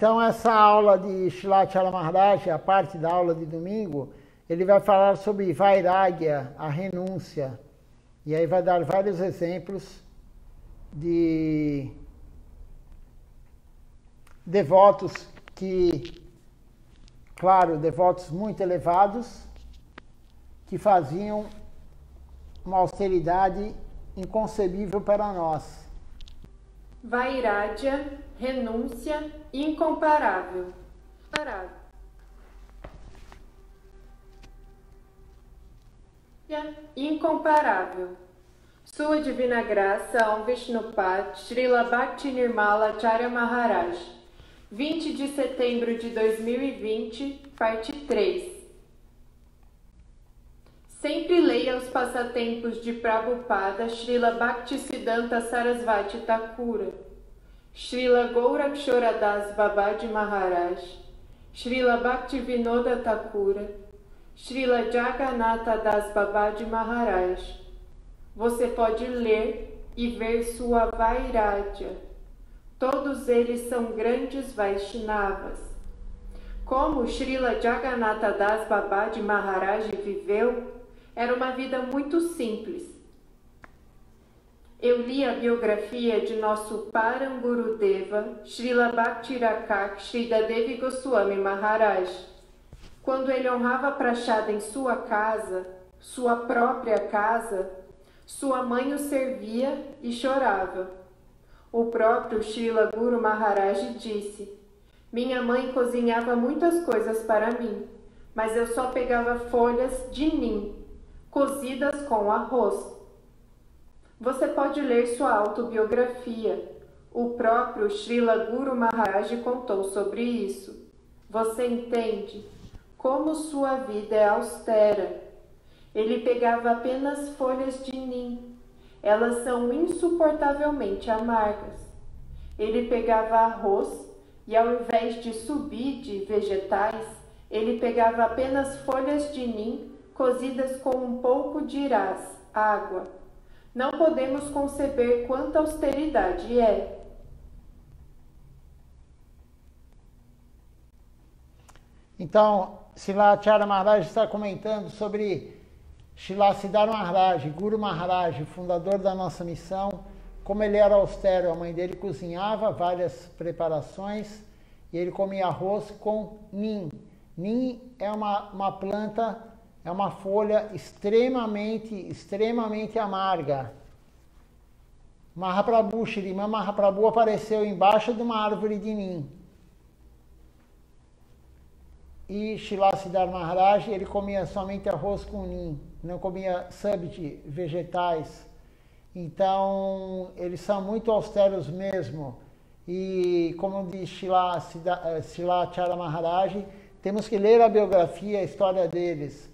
Então essa aula de Srila Acharya Maharaj, a parte da aula de domingo, ele vai falar sobre Vairagya, a renúncia. E aí vai dar vários exemplos de devotos que, claro, devotos muito elevados, que faziam uma austeridade inconcebível para nós. Vairagya, renúncia incomparável. Incomparável. Sua Divina Graça, Om Vishnupad, Srila Bhakti Nirmala Acharya Maharaj, 20 de setembro de 2020, parte 3. Sempre leia os passatempos de Prabhupada Srila Bhaktisiddhanta Sarasvati Thakura, Srila Gorakshoradas Babaji Maharaj, Srila Bhaktivinoda Thakura, Srila Jagannatha Das Babaji Maharaj. Você pode ler e ver sua Vairagya. Todos eles são grandes Vaishnavas. Como Srila Jagannatha Das Babaji Maharaj viveu, era uma vida muito simples. Eu li a biografia de nosso Param Gurudeva, Srila Bhaktirakak Sridadevi Goswami Maharaj. Quando ele honrava Prashada em sua casa, sua própria casa, sua mãe o servia e chorava. O próprio Srila Guru Maharaj disse: minha mãe cozinhava muitas coisas para mim, mas eu só pegava folhas de nim, cozidas com arroz. Você pode ler sua autobiografia. O próprio Srila Guru Maharaj contou sobre isso. Você entende como sua vida é austera. Ele pegava apenas folhas de nim. Elas são insuportavelmente amargas. Ele pegava arroz e, ao invés de subide vegetais, ele pegava apenas folhas de nim cozidas com um pouco de ras, água. Não podemos conceber quanta austeridade é. Então, Srila Acharya Maharaj está comentando sobre Srila Siddhar Maharaj, Guru Maharaj, fundador da nossa missão, como ele era austero. A mãe dele cozinhava várias preparações e ele comia arroz com nim. Nim é uma planta, é uma folha extremamente amarga. Mahaprabhu, Shriman Mahaprabhu apareceu embaixo de uma árvore de nim. E Srila Siddhar Maharaj, ele comia somente arroz com nim, não comia sabji, vegetais. Então, eles são muito austeros mesmo. E, como diz Srila Acharya Maharaj, temos que ler a biografia, a história deles.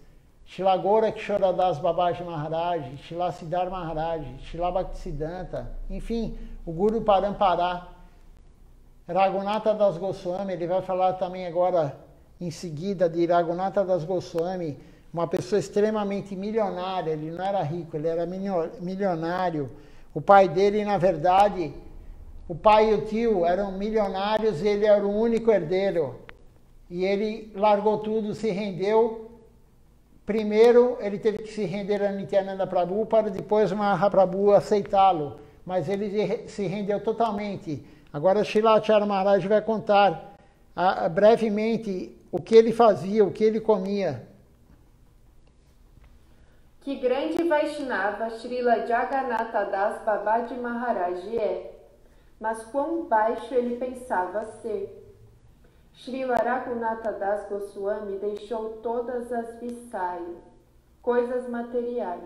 Srila Gorakshoradas Babaji Maharaj, Srila Siddhar Maharaj, Srila Bhaktisiddhanta, enfim, o Guru Parampará. Raghunatha Das Goswami, ele vai falar também agora, em seguida, de Raghunatha Das Goswami, uma pessoa extremamente milionária. Ele não era rico, ele era milionário. O pai dele, na verdade, o pai e o tio eram milionários e ele era o único herdeiro. E ele largou tudo, se rendeu. Primeiro, ele teve que se render a Nityananda Prabhu para depois Mahaprabhu aceitá-lo. Mas ele se rendeu totalmente. Agora, Srila Acharya Maharaj vai contar brevemente o que ele fazia, o que ele comia. Que grande Vaishnava Srila Jagannatha Das Babaji Maharaj é, mas quão baixo ele pensava ser. Srila Raghunatha Das Goswami deixou todas as vissaias, coisas materiais.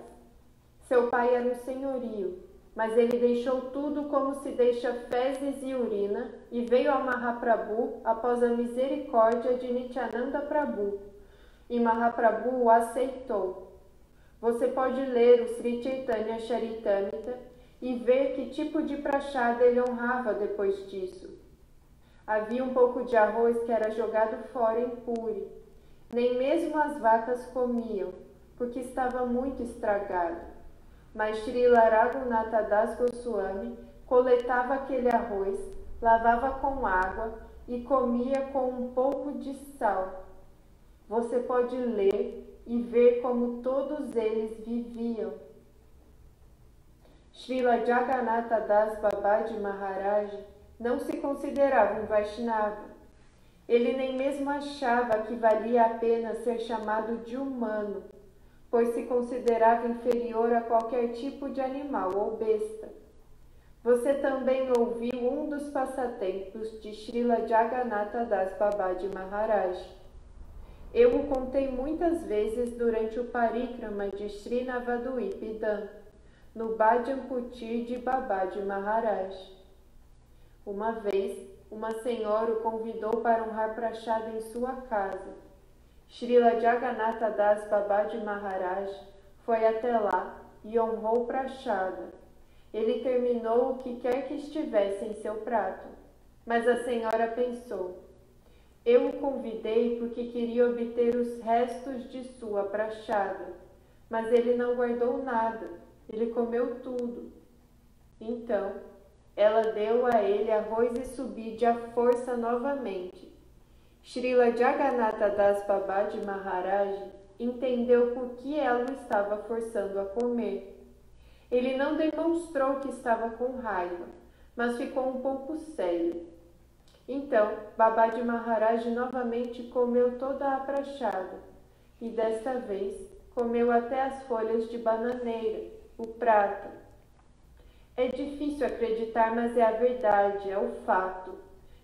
Seu pai era um senhorio, mas ele deixou tudo como se deixa fezes e urina e veio ao Mahaprabhu após a misericórdia de Nityananda Prabhu. E Mahaprabhu o aceitou. Você pode ler o Sri Chaitanya Charitamrita e ver que tipo de prachada ele honrava depois disso. Havia um pouco de arroz que era jogado fora em Puri. Nem mesmo as vacas comiam, porque estava muito estragado. Mas Srila Raghunatha Das Goswami coletava aquele arroz, lavava com água e comia com um pouco de sal. Você pode ler e ver como todos eles viviam. Srila Jagannatha Das Babaji Maharaj não se considerava um Vaishnava. Ele nem mesmo achava que valia a pena ser chamado de humano, pois se considerava inferior a qualquer tipo de animal ou besta. Você também ouviu um dos passatempos de Srila Jagannatha Das Babaji Maharaj. Eu o contei muitas vezes durante o parikrama de Sri Navadvipidam, no Bhajan Kutir de Babaji Maharaj. Uma vez, uma senhora o convidou para honrar prachada em sua casa. Srila Jagannatha Das Babaji Maharaj foi até lá e honrou prachada. Ele terminou o que quer que estivesse em seu prato, mas a senhora pensou: eu o convidei porque queria obter os restos de sua prachada, mas ele não guardou nada, ele comeu tudo. Então, ela deu a ele arroz e subide à força novamente. Srila Jagannatha Das Babaji Maharaj entendeu por que ela o estava forçando a comer. Ele não demonstrou que estava com raiva, mas ficou um pouco sério. Então, Babaji Maharaj novamente comeu toda a prachada, e desta vez comeu até as folhas de bananeira, o prato. É difícil acreditar, mas é a verdade, é o fato.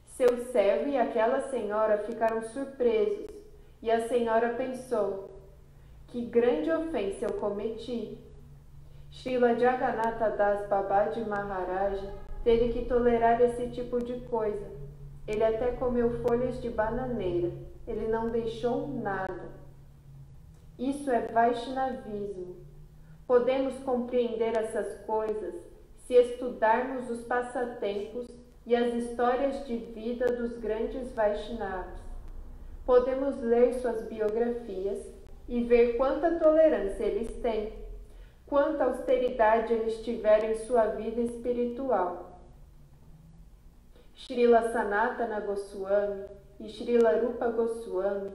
Seu servo e aquela senhora ficaram surpresos, e a senhora pensou: que grande ofensa eu cometi! Srila Jagannatha Das Babaji Maharaj teve que tolerar esse tipo de coisa. Ele até comeu folhas de bananeira. Ele não deixou nada. Isso é Vaishnavismo. Podemos compreender essas coisas se estudarmos os passatempos e as histórias de vida dos grandes Vaishnavas. Podemos ler suas biografias e ver quanta tolerância eles têm, quanta austeridade eles tiveram em sua vida espiritual. Srila Sanatana Goswami e Srila Rupa Goswami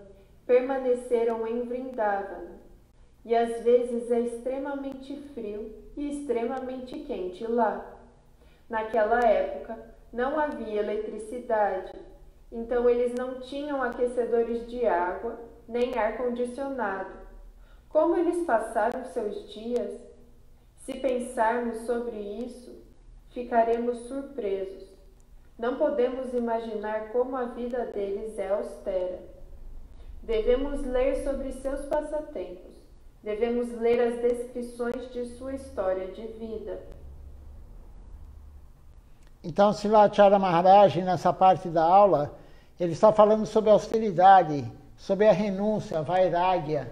permaneceram em Vrindavana, e às vezes é extremamente frio e extremamente quente lá. Naquela época não havia eletricidade, então eles não tinham aquecedores de água nem ar-condicionado. Como eles passaram seus dias? Se pensarmos sobre isso, ficaremos surpresos. Não podemos imaginar como a vida deles é austera. Devemos ler sobre seus passatempos. Devemos ler as descrições de sua história de vida. Então, Srilacharya Maharaj, nessa parte da aula, ele está falando sobre a austeridade, sobre a renúncia, a vairagya,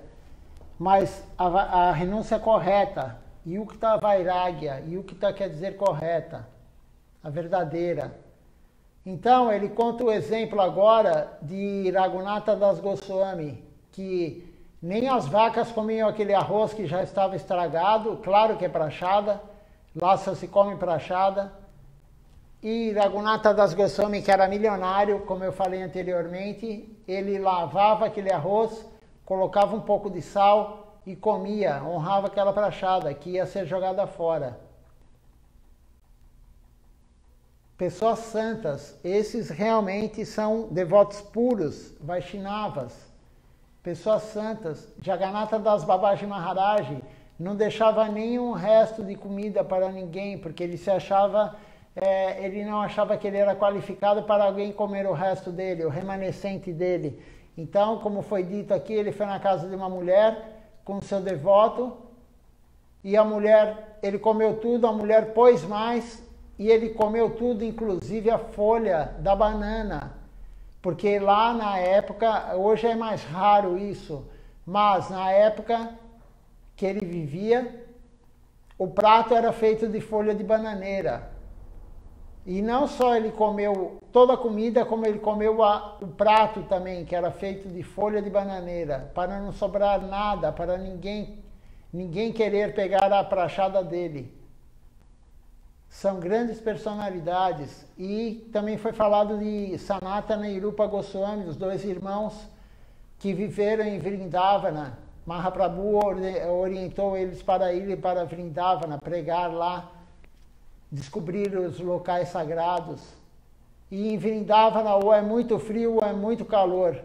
mas a renúncia correta, yukta vairagya, yukta quer dizer correta, a verdadeira. Então, ele conta o exemplo agora de Raghunatha Das Goswami, que nem as vacas comiam aquele arroz que já estava estragado, claro que é prachada, lá só se come prachada. E Raghunatha Das Goswami, que era milionário, como eu falei anteriormente, ele lavava aquele arroz, colocava um pouco de sal e comia, honrava aquela prachada que ia ser jogada fora. Pessoas santas, esses realmente são devotos puros, Vaishnavas. Pessoas santas. Jagannatha Das Babaji Maharaj não deixava nenhum resto de comida para ninguém, porque ele se achava, ele não achava que ele era qualificado para alguém comer o resto dele, o remanescente dele. Então, como foi dito aqui, ele foi na casa de uma mulher com seu devoto, e a mulher, ele comeu tudo, a mulher pôs mais, e ele comeu tudo, inclusive a folha da banana. Porque lá na época, hoje é mais raro isso, mas na época que ele vivia, o prato era feito de folha de bananeira. E não só ele comeu toda a comida, como ele comeu o prato também, que era feito de folha de bananeira, para não sobrar nada, para ninguém querer pegar a prachada dele. São grandes personalidades. E também foi falado de Sanatana e Rupa Goswami, os dois irmãos que viveram em Vrindavana. Mahaprabhu orientou eles para ir para Vrindavana, pregar lá, descobrir os locais sagrados. E em Vrindavana ou é muito frio ou é muito calor.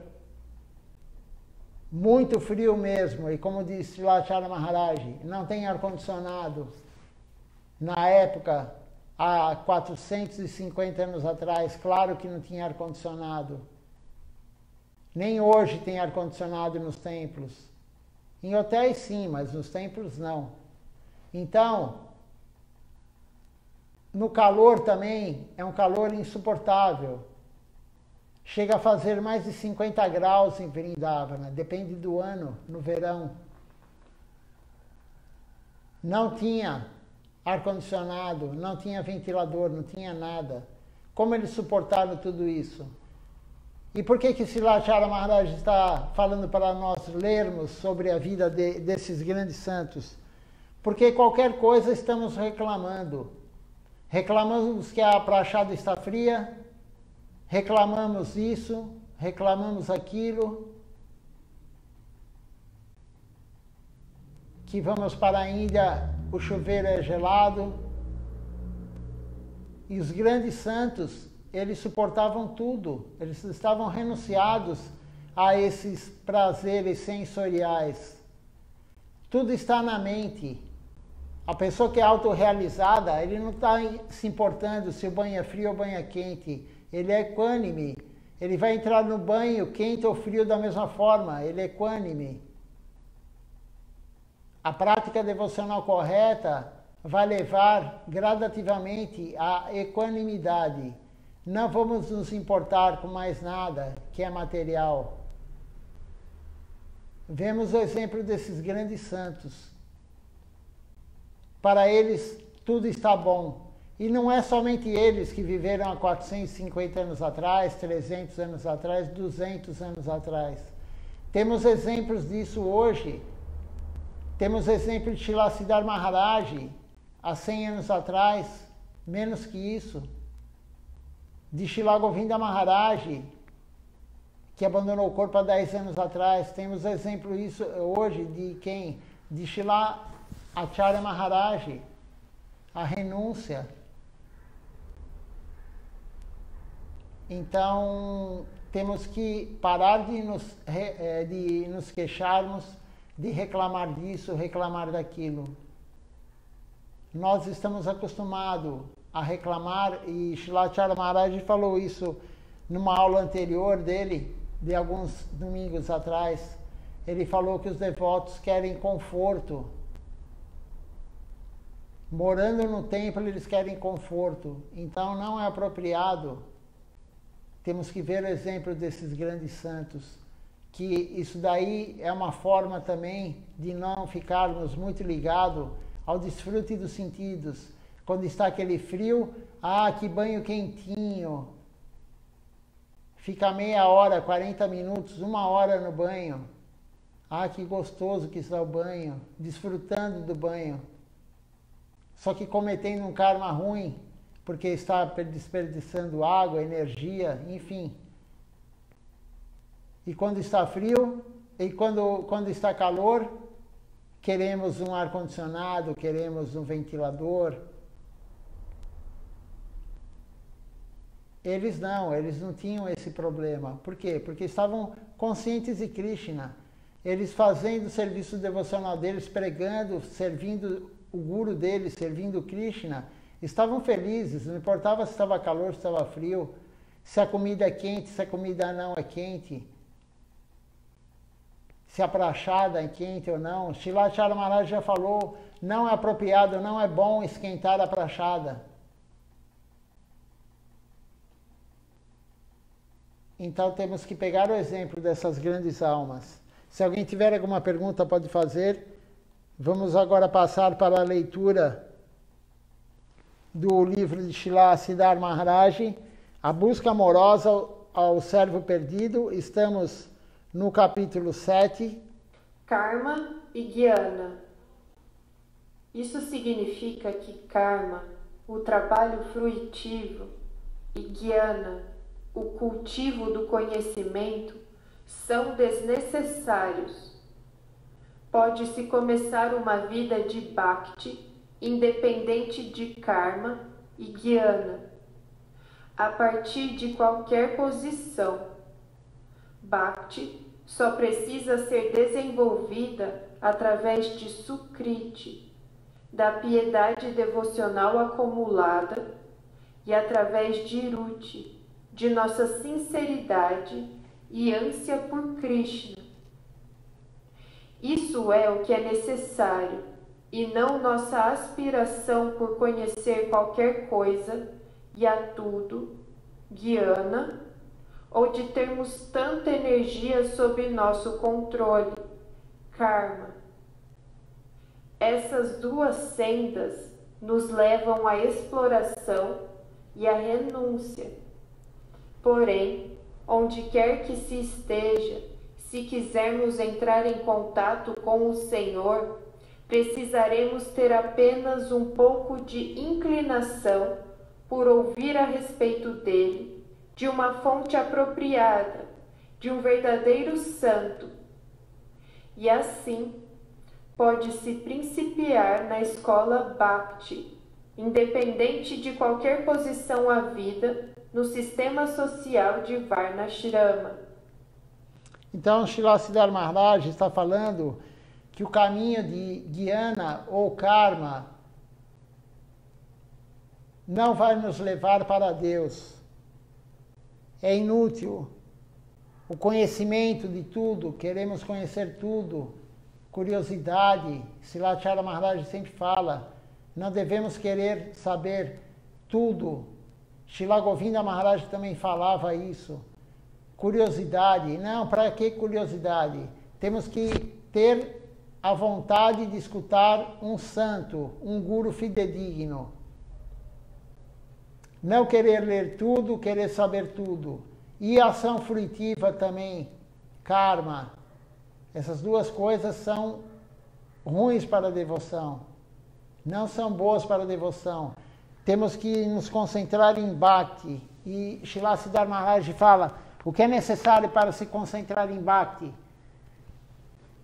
Muito frio mesmo. E como disse Srilacharya Maharaj, não tem ar-condicionado. Na época, há 450 anos atrás, claro que não tinha ar-condicionado. Nem hoje tem ar-condicionado nos templos. Em hotéis sim, mas nos templos não. Então, no calor também, é um calor insuportável. Chega a fazer mais de 50 graus em Vrindavana, depende do ano, no verão. Não tinha ar-condicionado, não tinha ventilador, não tinha nada. Como eles suportaram tudo isso? E por que Srilacharya Maharaj está falando para nós lermos sobre a vida desses grandes santos? Porque qualquer coisa estamos reclamando. Reclamamos que a prachada está fria, reclamamos isso, reclamamos aquilo, que vamos para a Índia, o chuveiro é gelado. E os grandes santos, eles suportavam tudo, eles estavam renunciados a esses prazeres sensoriais. Tudo está na mente. A pessoa que é autorrealizada, ele não está se importando se o banho é frio ou o banho é quente. Ele é equânime. Ele vai entrar no banho quente ou frio da mesma forma. Ele é equânime. A prática devocional correta vai levar gradativamente à equanimidade. Não vamos nos importar com mais nada que é material. Vemos o exemplo desses grandes santos. Para eles, tudo está bom. E não é somente eles que viveram há 450 anos atrás, 300 anos atrás, 200 anos atrás. Temos exemplos disso hoje. Temos exemplo de Srila Siddhar Maharaj, há 100 anos atrás, menos que isso. De Srila Govinda Maharaj, que abandonou o corpo há 10 anos atrás. Temos exemplo isso hoje de quem? De Srila Acharya Maharaj, a renúncia. Então, temos que parar de nos queixarmos, de reclamar disso, reclamar daquilo. Nós estamos acostumados a reclamar, e Srila Acharya Maharaj falou isso numa aula anterior dele, de alguns domingos atrás. Ele falou que os devotos querem conforto. Morando no templo, eles querem conforto. Então, não é apropriado. Temos que ver o exemplo desses grandes santos, que isso daí é uma forma também de não ficarmos muito ligados ao desfrute dos sentidos. Quando está aquele frio, que banho quentinho. Fica meia hora, 40 minutos, 1 hora no banho. Que gostoso que está o banho, desfrutando do banho. Só que cometendo um karma ruim, porque está desperdiçando água, energia, enfim. E quando está frio, e quando está calor, queremos um ar-condicionado, queremos um ventilador. Eles não tinham esse problema. Por quê? Porque estavam conscientes de Krishna. Eles fazendo o serviço devocional deles, pregando, servindo o guru deles, servindo Krishna, estavam felizes, não importava se estava calor, se estava frio, se a comida é quente, se a comida não é quente, se a prachada é quente ou não. Srila Acharya Maharaj já falou, não é apropriado, não é bom esquentar a prachada. Então temos que pegar o exemplo dessas grandes almas. Se alguém tiver alguma pergunta, pode fazer. Vamos agora passar para a leitura do livro de Srila Siddhar Maharaj, A Busca Amorosa ao Servo Perdido. Estamos no capítulo 7. Karma e Jnana. Isso significa que karma o trabalho fruitivo e Gyana, o cultivo do conhecimento, são desnecessários. Pode-se começar uma vida de Bhakti, independente de Karma e Gyana, a partir de qualquer posição. Bhakti só precisa ser desenvolvida através de Sukriti, da piedade devocional acumulada, e através de Ruti, de nossa sinceridade e ânsia por Krishna. Isso é o que é necessário, e não nossa aspiração por conhecer qualquer coisa e a tudo, Gyana, ou de termos tanta energia sob nosso controle, Karma. Essas duas sendas nos levam à exploração e à renúncia. Porém, onde quer que se esteja, se quisermos entrar em contato com o Senhor, precisaremos ter apenas um pouco de inclinação por ouvir a respeito dele, de uma fonte apropriada, de um verdadeiro santo. E assim, pode-se principiar na escola Bhakti, independente de qualquer posição à vida no sistema social de Varnashrama. Então, Srila Siddhar Maharaj está falando que o caminho de Gyana ou Karma não vai nos levar para Deus. É inútil. O conhecimento de tudo, queremos conhecer tudo, curiosidade. Srila Acharya Maharaj sempre fala, não devemos querer saber tudo. Srila Govinda Maharaj também falava isso. Curiosidade. Não, para que curiosidade? Temos que ter a vontade de escutar um santo, um guru fidedigno. Não querer ler tudo, querer saber tudo. E a ação fruitiva também, karma. Essas duas coisas são ruins para a devoção. Não são boas para a devoção. Temos que nos concentrar em Bhakti. E Srila Siddhar Maharaj fala, o que é necessário para se concentrar em Bhakti?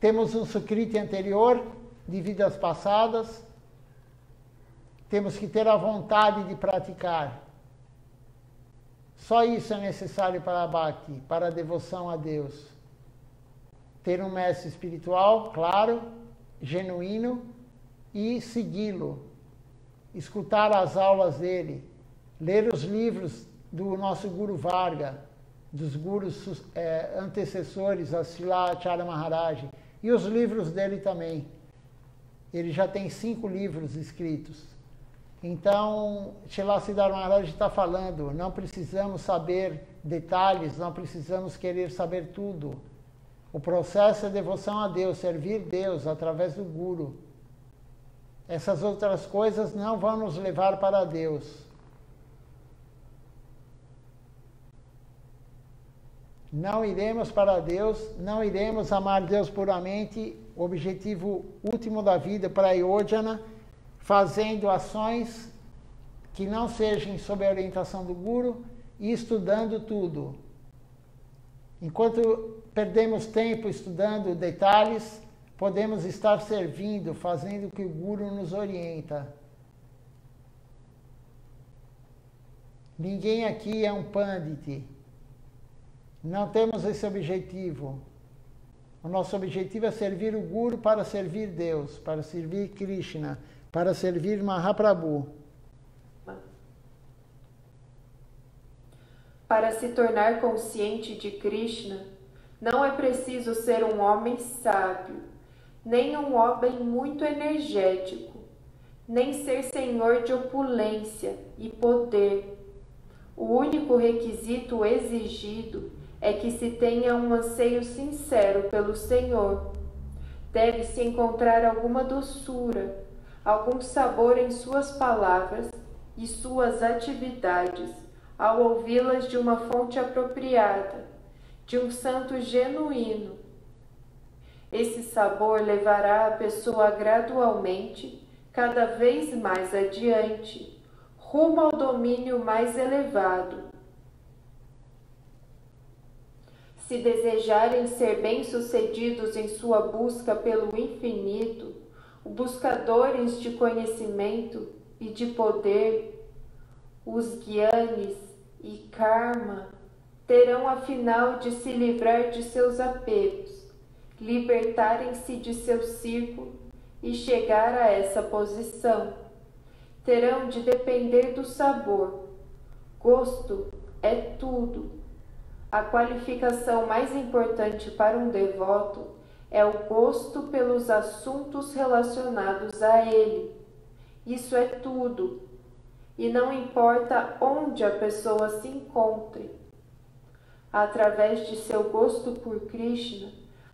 Temos um Sukriti anterior, de vidas passadas. Temos que ter a vontade de praticar. Só isso é necessário para a Bhakti, para a devoção a Deus. Ter um mestre espiritual, claro, genuíno, e segui-lo. Escutar as aulas dele. Ler os livros do nosso Guru Varga, dos gurus antecessores, a Srila Acharya Maharaj, e os livros dele também. Ele já tem 5 livros escritos. Então, Srila Siddhar Maharaj está falando, não precisamos saber detalhes, não precisamos querer saber tudo. O processo é devoção a Deus, servir Deus através do Guru. Essas outras coisas não vão nos levar para Deus. Não iremos para Deus, não iremos amar Deus puramente, o objetivo último da vida para a Yojana, fazendo ações que não sejam sob a orientação do Guru e estudando tudo. Enquanto perdemos tempo estudando detalhes, podemos estar servindo, fazendo o que o Guru nos orienta. Ninguém aqui é um Pandit. Não temos esse objetivo. O nosso objetivo é servir o Guru para servir Deus, para servir Krishna, para servir Mahaprabhu. Para se tornar consciente de Krishna, não é preciso ser um homem sábio, nem um homem muito energético, nem ser senhor de opulência e poder. O único requisito exigido é que se tenha um anseio sincero pelo Senhor. Deve-se encontrar alguma doçura, algum sabor em suas palavras e suas atividades, ao ouvi-las de uma fonte apropriada, de um santo genuíno. Esse sabor levará a pessoa gradualmente, cada vez mais adiante, rumo ao domínio mais elevado. Se desejarem ser bem-sucedidos em sua busca pelo infinito, buscadores de conhecimento e de poder, os Gyanis e Karma terão afinal de se livrar de seus apegos, libertarem-se de seu círculo e chegar a essa posição. Terão de depender do sabor. Gosto é tudo. A qualificação mais importante para um devoto é o gosto pelos assuntos relacionados a ele. Isso é tudo. E não importa onde a pessoa se encontre. Através de seu gosto por Krishna,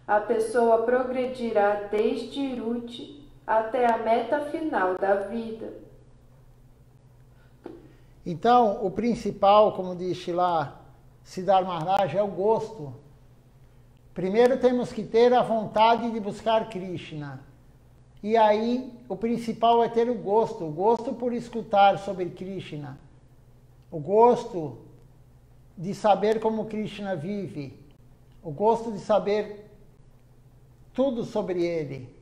a pessoa progredirá desde Ruti até a meta final da vida. Então, o principal, como diz lá Siddhartha Maharaj, é o gosto. Primeiro temos que ter a vontade de buscar Krishna. E aí, o principal é ter o gosto por escutar sobre Krishna, o gosto de saber como Krishna vive, o gosto de saber tudo sobre ele.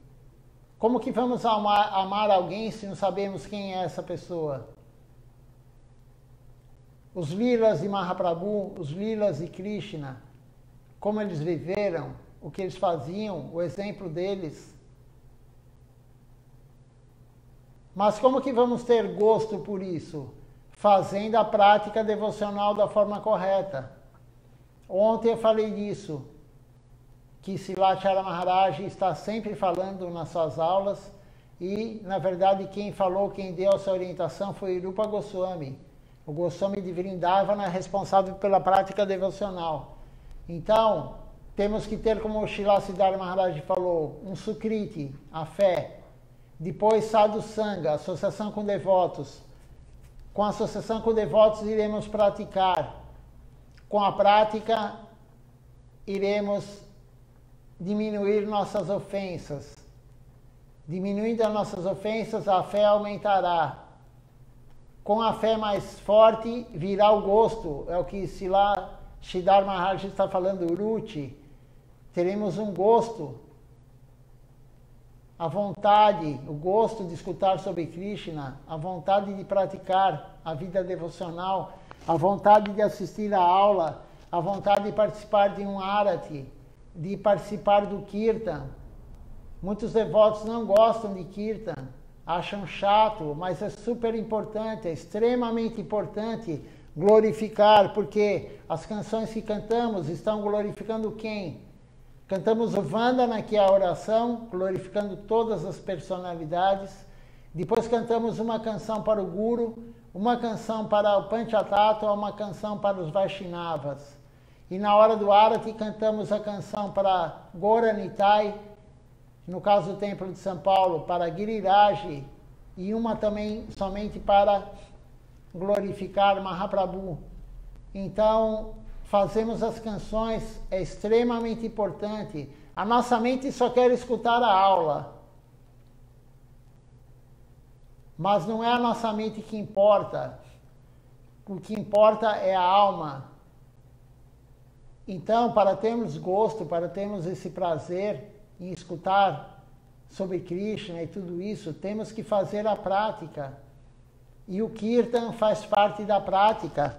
Como que vamos amar alguém se não sabemos quem é essa pessoa? Os lilas de Mahaprabhu, os lilas de Krishna, como eles viveram, o que eles faziam, o exemplo deles. Mas como que vamos ter gosto por isso? Fazendo a prática devocional da forma correta. Ontem eu falei disso, que Silachara Maharaj está sempre falando nas suas aulas e, na verdade, quem falou, quem deu essa orientação foi Rupa Goswami. O Goswami de Vrindavana é responsável pela prática devocional. Então, temos que ter, como o Srila Siddhartha Maharaj falou, um sukriti, a fé. Depois, sadhu sangha, associação com devotos. Com a associação com devotos, iremos praticar. Com a prática, iremos diminuir nossas ofensas. Diminuindo as nossas ofensas, a fé aumentará. Com a fé mais forte, virá o gosto. É o que Siddhartha Maharaj está falando, Ruti. Teremos um gosto. A vontade, o gosto de escutar sobre Krishna, a vontade de praticar a vida devocional, a vontade de assistir à aula, a vontade de participar de um arati, de participar do kirtan. Muitos devotos não gostam de kirtan, acham chato, mas é super importante, é extremamente importante glorificar, porque as canções que cantamos estão glorificando quem? Cantamos o Vandana, que é a oração, glorificando todas as personalidades. Depois cantamos uma canção para o Guru, uma canção para o Panchatattva, uma canção para os Vaishnavas. E na hora do Arati cantamos a canção para Gaura Nitai, no caso do Templo de São Paulo, para Giriraj, e uma também somente para glorificar Mahaprabhu. Então, fazemos as canções, é extremamente importante. A nossa mente só quer escutar a aula. Mas não é a nossa mente que importa. O que importa é a alma. Então, para termos gosto, para termos esse prazer em escutar sobre Krishna e tudo isso, temos que fazer a prática. E o Kirtan faz parte da prática.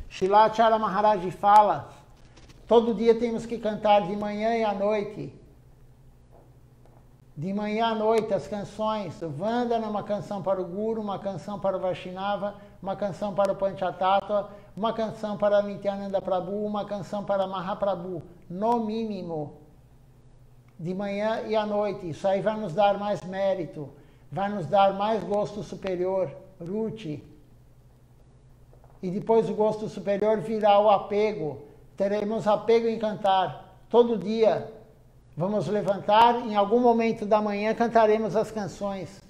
Shilachara Maharaj fala, todo dia temos que cantar de manhã e à noite. De manhã à noite as canções. O Vandana, uma canção para o Guru, uma canção para o Vaishnava, uma canção para o Panchatattva, uma canção para Nityananda Prabhu, uma canção para Mahaprabhu. No mínimo, de manhã e à noite. Isso aí vai nos dar mais mérito, vai nos dar mais gosto superior, Ruti. E depois o gosto superior virá o apego. Teremos apego em cantar. Todo dia vamos levantar, em algum momento da manhã cantaremos as canções.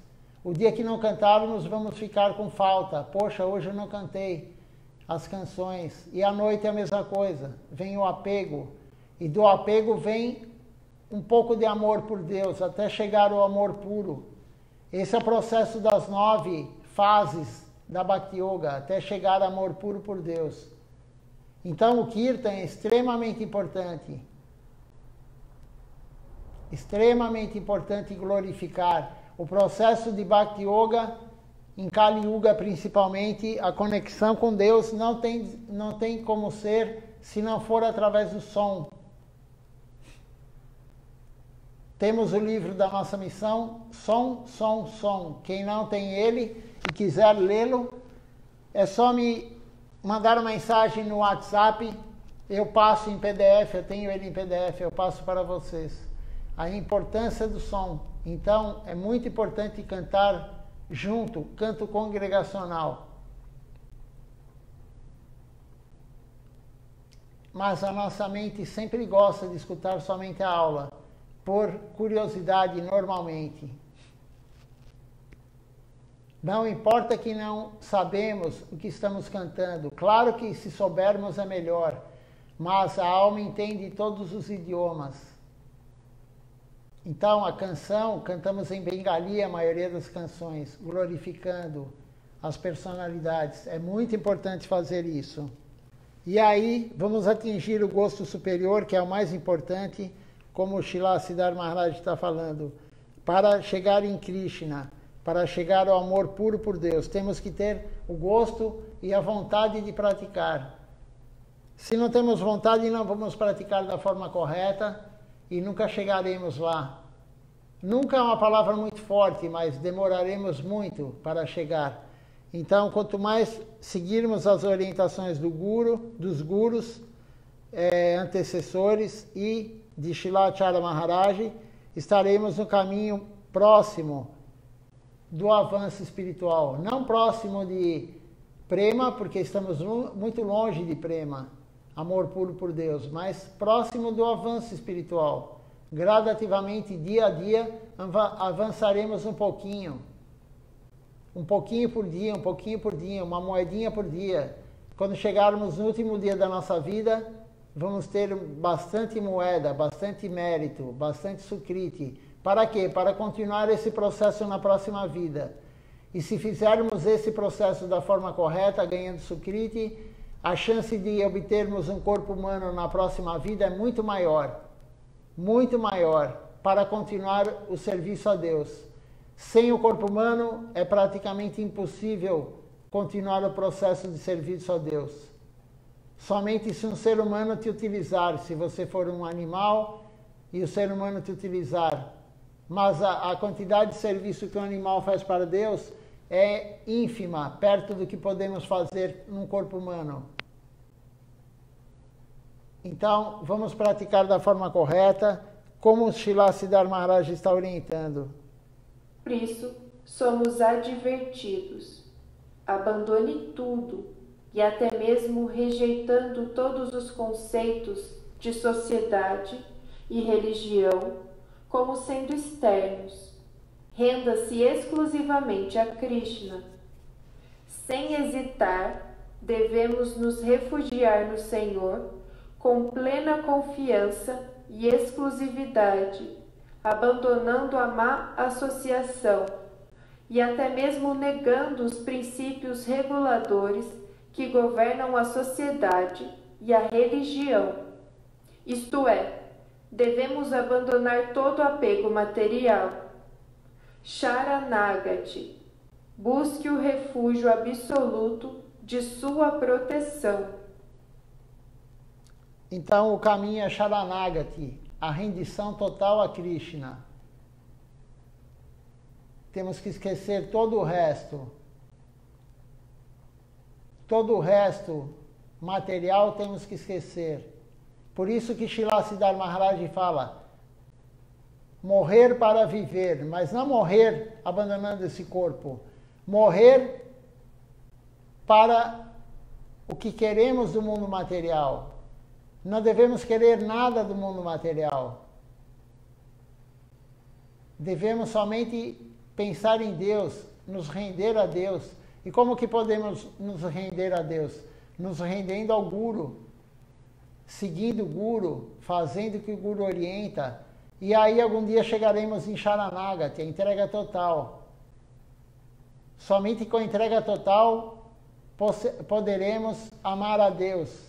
O dia que não cantarmos, vamos ficar com falta. Poxa, hoje eu não cantei as canções. E à noite é a mesma coisa. Vem o apego. E do apego vem um pouco de amor por Deus, até chegar ao amor puro. Esse é o processo das 9 fases da Bhakti Yoga, até chegar ao amor puro por Deus. Então o Kirtan é extremamente importante. Extremamente importante glorificar. O processo de Bhakti Yoga, em Kali Yuga principalmente, a conexão com Deus não tem como ser se não for através do som. Temos o livro da nossa missão, Som, Som, Som. Quem não tem ele e quiser lê-lo, é só me mandar uma mensagem no WhatsApp, eu passo em PDF, eu tenho ele em PDF, eu passo para vocês. A importância do som. Então, é muito importante cantar junto, canto congregacional. Mas a nossa mente sempre gosta de escutar somente a aula, por curiosidade normalmente. Não importa que não sabemos o que estamos cantando. Claro que se soubermos é melhor, mas a alma entende todos os idiomas. Então a canção, cantamos em Bengali a maioria das canções, glorificando as personalidades. É muito importante fazer isso. E aí vamos atingir o gosto superior, que é o mais importante, como o Srila Siddhar Maharaj está falando, para chegar em Krishna, para chegar ao amor puro por Deus. Temos que ter o gosto e a vontade de praticar. Se não temos vontade, não vamos praticar da forma correta e nunca chegaremos lá. Nunca é uma palavra muito forte, mas demoraremos muito para chegar. Então, quanto mais seguirmos as orientações dos gurus, antecessores e de Srila Acharya Maharaj, estaremos no caminho próximo do avanço espiritual. Não próximo de prema, porque estamos muito longe de prema, amor puro por Deus, mas próximo do avanço espiritual. Gradativamente, dia a dia, avançaremos um pouquinho por dia, um pouquinho por dia, uma moedinha por dia. Quando chegarmos no último dia da nossa vida, vamos ter bastante moeda, bastante mérito, bastante sukriti. Para quê? Para continuar esse processo na próxima vida. E se fizermos esse processo da forma correta, ganhando sukriti, a chance de obtermos um corpo humano na próxima vida é muito maior para continuar o serviço a Deus. Sem o corpo humano é praticamente impossível continuar o processo de serviço a Deus. Somente se um ser humano te utilizar, se você for um animal e o ser humano te utilizar. Mas a quantidade de serviço que um animal faz para Deus é ínfima, perto do que podemos fazer num corpo humano. Então, vamos praticar da forma correta, como o Srila Siddhar Maharaj está orientando. Por isso, somos advertidos. Abandone tudo, e até mesmo rejeitando todos os conceitos de sociedade e religião como sendo externos. Renda-se exclusivamente a Krishna. Sem hesitar, devemos nos refugiar no Senhor com plena confiança e exclusividade, abandonando a má associação e até mesmo negando os princípios reguladores que governam a sociedade e a religião. Isto é, devemos abandonar todo apego material. Sharanagati, busque o refúgio absoluto de sua proteção. Então o caminho é Sharanagati, a rendição total a Krishna. Temos que esquecer todo o resto. Todo o resto material temos que esquecer. Por isso que Srila Siddhar Maharaj fala, morrer para viver, mas não morrer abandonando esse corpo. Morrer para o que queremos do mundo material. Não devemos querer nada do mundo material. Devemos somente pensar em Deus, nos render a Deus. E como que podemos nos render a Deus? Nos rendendo ao Guru, seguindo o Guru, fazendo o que o Guru orienta. E aí algum dia chegaremos em Sharanagati, a entrega total. Somente com entrega total poderemos amar a Deus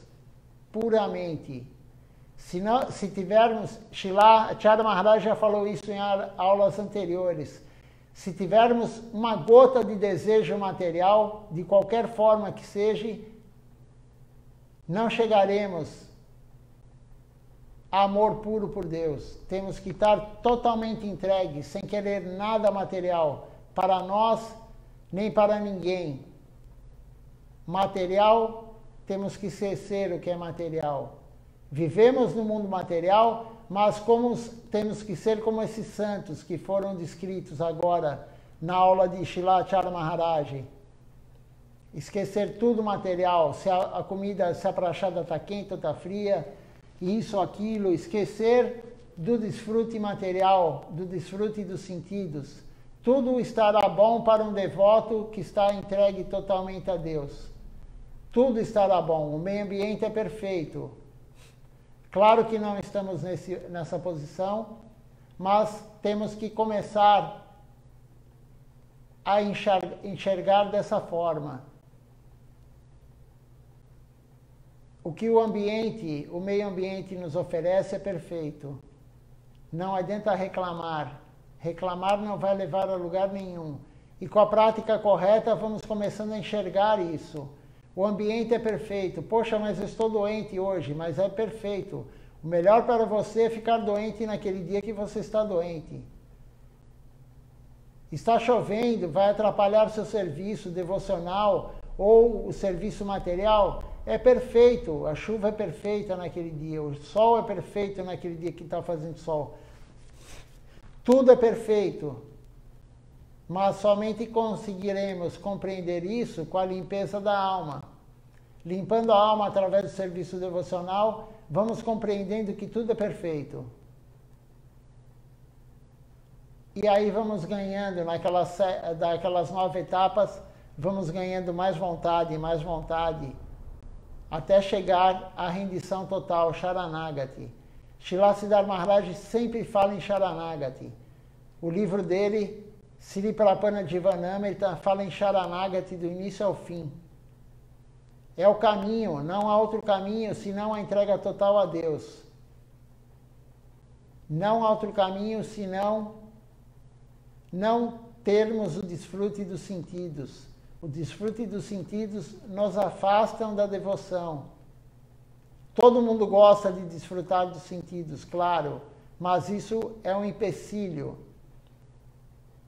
puramente. Se tivermos, Acharya Maharaj já falou isso em aulas anteriores, se tivermos uma gota de desejo material, de qualquer forma que seja, não chegaremos a amor puro por Deus. Temos que estar totalmente entregues, sem querer nada material, para nós, nem para ninguém. Material, temos que esquecer o que é material. Vivemos no mundo material, mas temos que ser como esses santos que foram descritos agora na aula de Srila Acharya Maharaj. Esquecer tudo material, se a comida, se a prachada está quente ou está fria, isso ou aquilo, esquecer do desfrute material, do desfrute dos sentidos. Tudo estará bom para um devoto que está entregue totalmente a Deus. Tudo estará bom, o meio ambiente é perfeito. Claro que não estamos nessa posição, mas temos que começar a enxergar dessa forma. O que o meio ambiente nos oferece é perfeito. Não adianta reclamar. Reclamar não vai levar a lugar nenhum. E com a prática correta vamos começando a enxergar isso. O ambiente é perfeito. Poxa, mas eu estou doente hoje, mas é perfeito. O melhor para você é ficar doente naquele dia que você está doente. Está chovendo, vai atrapalhar seu serviço devocional ou o serviço material? É perfeito, a chuva é perfeita naquele dia, o sol é perfeito naquele dia que está fazendo sol. Tudo é perfeito, mas somente conseguiremos compreender isso com a limpeza da alma. Limpando a alma através do serviço devocional, vamos compreendendo que tudo é perfeito. E aí vamos ganhando, daquelas 9 etapas, vamos ganhando mais vontade, até chegar à rendição total, Sharanagati. Srila Siddhar Maharaj sempre fala em Sharanagati. O livro dele, Sri Prapana Jivanamrita, fala em Sharanagati do início ao fim. É o caminho, não há outro caminho senão a entrega total a Deus. Não há outro caminho senão não termos o desfrute dos sentidos. O desfrute dos sentidos nos afastam da devoção. Todo mundo gosta de desfrutar dos sentidos, claro, mas isso é um empecilho.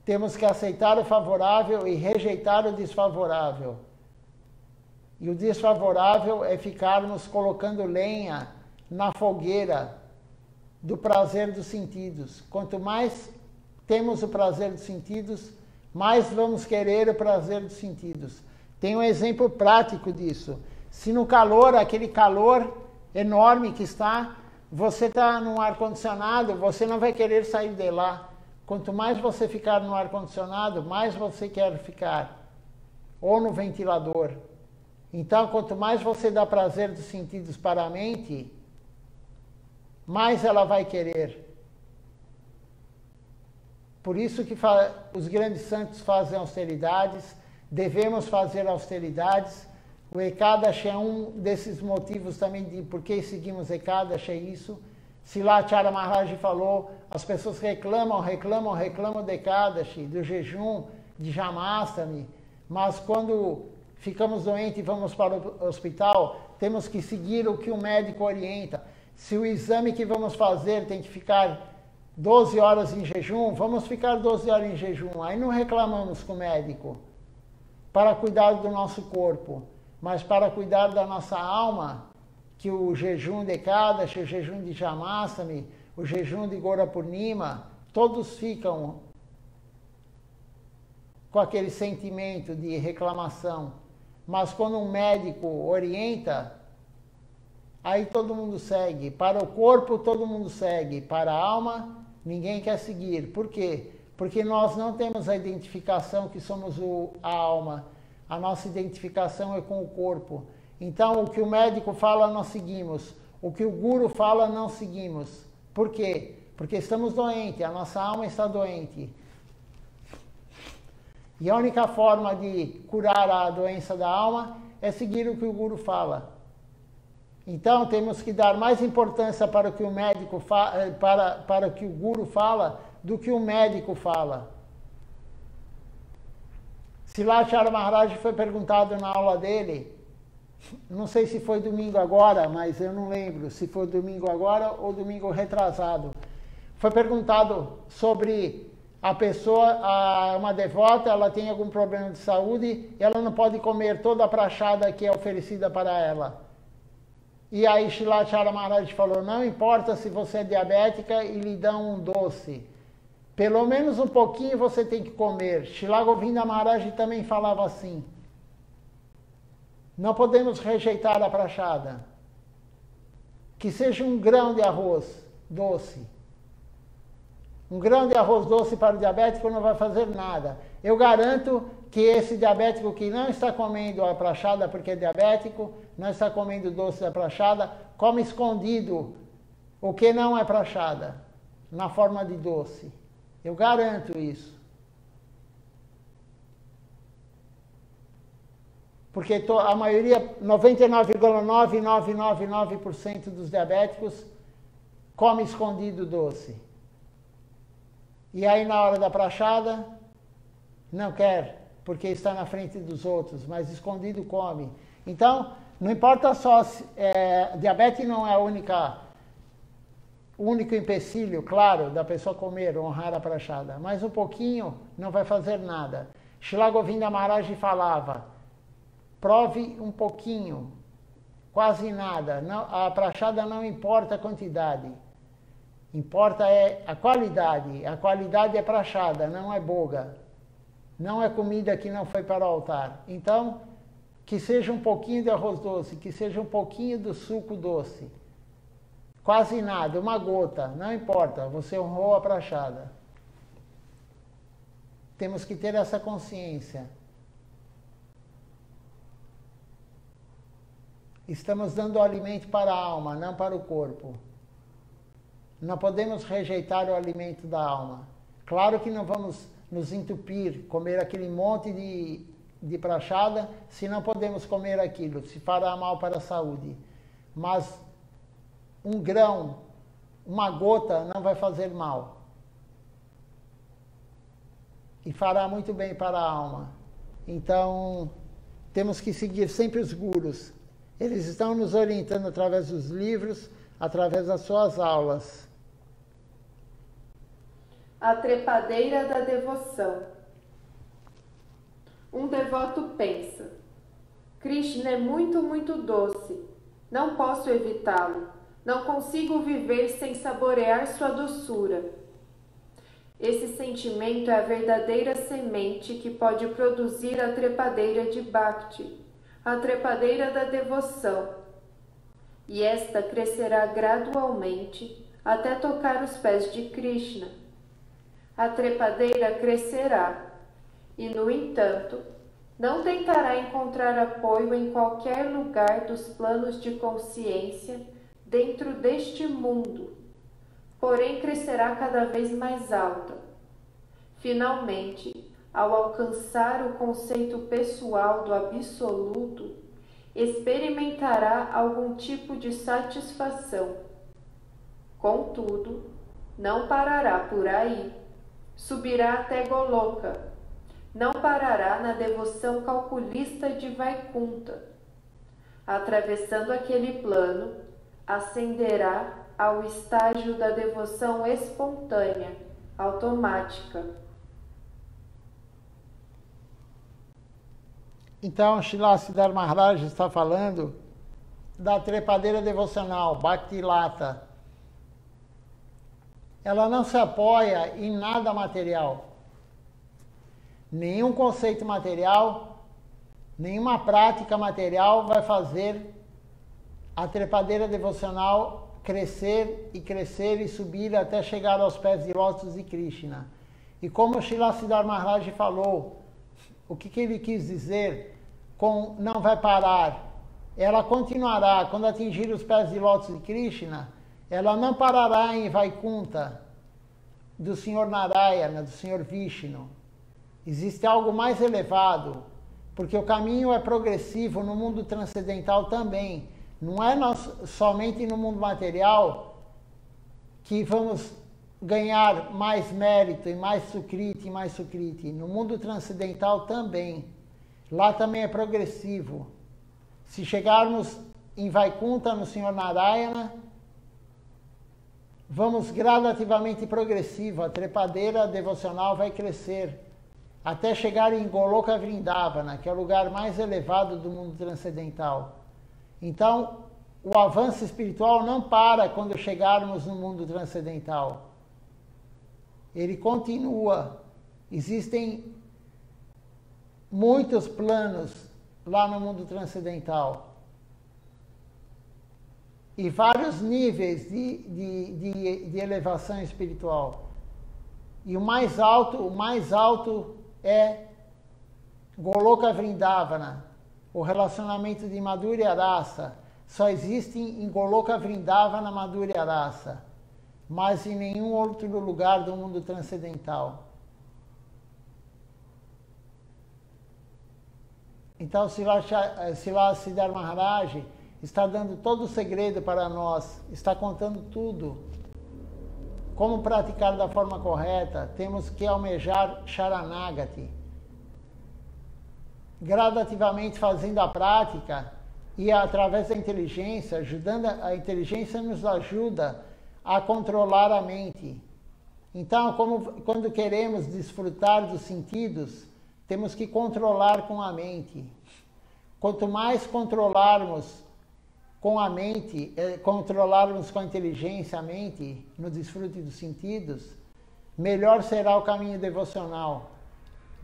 Temos que aceitar o favorável e rejeitar o desfavorável. E o desfavorável é ficarmos colocando lenha na fogueira do prazer dos sentidos. Quanto mais temos o prazer dos sentidos, mais vamos querer o prazer dos sentidos. Tem um exemplo prático disso. Se no calor, aquele calor enorme que está, você está num ar-condicionado, você não vai querer sair de lá. Quanto mais você ficar no ar-condicionado, mais você quer ficar. Ou no ventilador. Então, quanto mais você dá prazer dos sentidos para a mente, mais ela vai querer. Por isso que os grandes santos fazem austeridades, devemos fazer austeridades. O Ekadashi é um desses motivos também de por que seguimos Ekadashi, é isso. Srila Acharya Maharaj falou, as pessoas reclamam do Ekadashi, do jejum, de Jamastami, mas quando ficamos doentes e vamos para o hospital, temos que seguir o que o médico orienta. Se o exame que vamos fazer tem que ficar 12 horas em jejum, vamos ficar 12 horas em jejum. Aí não reclamamos com o médico para cuidar do nosso corpo, mas para cuidar da nossa alma, que o jejum de Ekadashi, o jejum de Jamastami, o jejum de Gora Purnima, todos ficam com aquele sentimento de reclamação. Mas quando um médico orienta, aí todo mundo segue. Para o corpo, todo mundo segue. Para a alma, ninguém quer seguir. Por quê? Porque nós não temos a identificação que somos a alma. A nossa identificação é com o corpo. Então, o que o médico fala, nós seguimos. O que o guru fala, não seguimos. Por quê? Porque estamos doentes, a nossa alma está doente. E a única forma de curar a doença da alma é seguir o que o Guru fala. Então temos que dar mais importância para o que o médico para o que o Guru fala do que o médico fala. Silachara Maharaj foi perguntado na aula dele, não sei se foi domingo agora, mas eu não lembro se foi domingo agora ou domingo retrasado. Foi perguntado sobre a pessoa, uma devota, ela tem algum problema de saúde e ela não pode comer toda a prachada que é oferecida para ela. E aí Silachara Maharaj falou, não importa se você é diabética e lhe dão um doce. Pelo menos um pouquinho você tem que comer. Srila Govinda Maharaj também falava assim. Não podemos rejeitar a prachada. Que seja um grão de arroz doce. Um grão de arroz doce para o diabético não vai fazer nada. Eu garanto que esse diabético que não está comendo a prachada porque é diabético, não está comendo doce da prachada, come escondido o que não é prachada, na forma de doce. Eu garanto isso. Porque a maioria, 99,9999% dos diabéticos, come escondido doce. E aí na hora da prachada, não quer, porque está na frente dos outros, mas escondido come. Então, não importa só, diabetes não é o único empecilho, claro, da pessoa comer, honrar a prachada, mas um pouquinho não vai fazer nada. Srila Govinda Maharaj falava, prove um pouquinho, quase nada, não, a prachada não importa a quantidade, importa é a qualidade é prachada, não é boga, não é comida que não foi para o altar. Então, que seja um pouquinho de arroz doce, que seja um pouquinho do suco doce, quase nada, uma gota, não importa, você honrou a prachada. Temos que ter essa consciência. Estamos dando o alimento para a alma, não para o corpo. Não podemos rejeitar o alimento da alma. Claro que não vamos nos entupir, comer aquele monte de prachada, se não podemos comer aquilo, se fará mal para a saúde. Mas um grão, uma gota não vai fazer mal. E fará muito bem para a alma. Então, temos que seguir sempre os gurus. Eles estão nos orientando através dos livros, através das suas aulas. A trepadeira da devoção. Um devoto pensa, Krishna é muito, muito doce. Não posso evitá-lo. Não consigo viver sem saborear sua doçura. Esse sentimento é a verdadeira semente que pode produzir a trepadeira de Bhakti, a trepadeira da devoção. E esta crescerá gradualmente até tocar os pés de Krishna. A trepadeira crescerá e, no entanto, não tentará encontrar apoio em qualquer lugar dos planos de consciência dentro deste mundo, porém crescerá cada vez mais alta. Finalmente, ao alcançar o conceito pessoal do absoluto, experimentará algum tipo de satisfação. Contudo, não parará por aí. Subirá até Goloka. Não parará na devoção calculista de Vaikunta. Atravessando aquele plano, ascenderá ao estágio da devoção espontânea, automática. Então, Srila Siddhar Maharaj está falando da trepadeira devocional, Bhakti Lata. Ela não se apoia em nada material. Nenhum conceito material, nenhuma prática material vai fazer a trepadeira devocional crescer e subir até chegar aos pés de lótus de Krishna. E como Srila Siddhar Maharaj falou, o que ele quis dizer com não vai parar? Ela continuará, quando atingir os pés de lótus de Krishna, ela não parará em Vaikunta, do Senhor Narayana, do Senhor Vishnu. Existe algo mais elevado, porque o caminho é progressivo no mundo transcendental também. Não é somente no mundo material que vamos ganhar mais mérito e mais sukriti e mais sukriti. No mundo transcendental também. Lá também é progressivo. Se chegarmos em Vaikuntha, no Senhor Narayana, vamos gradativamente progressivo. A trepadeira devocional vai crescer até chegar em Goloka Vrindavana, que é o lugar mais elevado do mundo transcendental. Então, o avanço espiritual não para quando chegarmos no mundo transcendental. Ele continua. Existem muitos planos lá no mundo transcendental. E vários níveis de elevação espiritual. E o mais alto é Goloka Vrindavana. O relacionamento de Madhurya Rasa só existe em Goloka Vrindavana Madhurya Rasa, mas em nenhum outro lugar do mundo transcendental. Então, Srila Siddhar Maharaj está dando todo o segredo para nós, está contando tudo. Como praticar da forma correta, temos que almejar Sharanagati. Gradativamente fazendo a prática e através da inteligência, a inteligência nos ajuda a controlar a mente. Então, quando queremos desfrutar dos sentidos, temos que controlar com a mente. Quanto mais controlarmos com a mente, controlarmos com a inteligência a mente, no desfrute dos sentidos, melhor será o caminho devocional.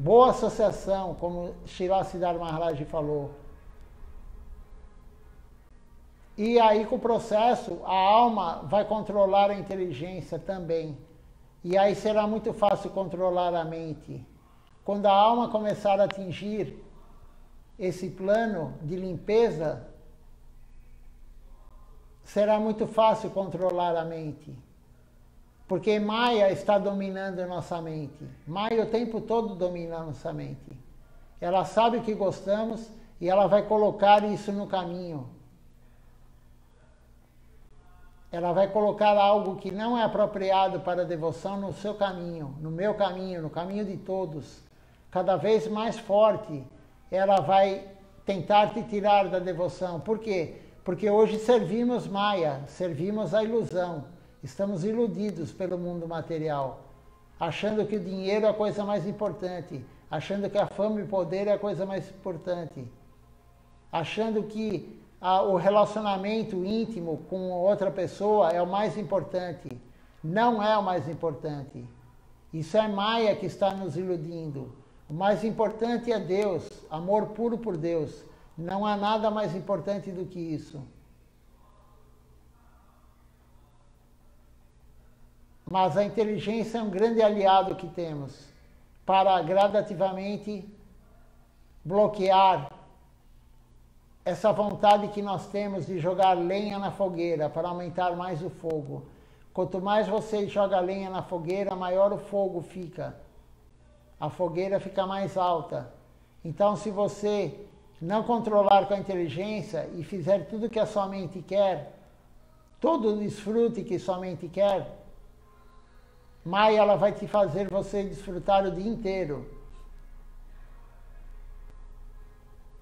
Boa associação, como Srila Siddhar Maharaj falou. E aí, com o processo, a alma vai controlar a inteligência também. E aí será muito fácil controlar a mente. Quando a alma começar a atingir esse plano de limpeza, será muito fácil controlar a mente. Porque Maya está dominando a nossa mente. Maya o tempo todo domina a nossa mente. Ela sabe o que gostamos e ela vai colocar isso no caminho. Ela vai colocar algo que não é apropriado para a devoção no seu caminho, no meu caminho, no caminho de todos. Cada vez mais forte, ela vai tentar te tirar da devoção. Por quê? Porque hoje servimos Maya, servimos a ilusão. Estamos iludidos pelo mundo material, achando que o dinheiro é a coisa mais importante, achando que a fama e o poder é a coisa mais importante, achando que o relacionamento íntimo com outra pessoa é o mais importante. Não é o mais importante. Isso é Maya que está nos iludindo. O mais importante é Deus, amor puro por Deus. Não há nada mais importante do que isso. Mas a inteligência é um grande aliado que temos para gradativamente bloquear essa vontade que nós temos de jogar lenha na fogueira para aumentar mais o fogo. Quanto mais você joga lenha na fogueira, maior o fogo fica. A fogueira fica mais alta. Então, se você não controlar com a inteligência e fizer tudo que a sua mente quer, todo o desfrute que sua mente quer, Maya ela vai te fazer você desfrutar o dia inteiro.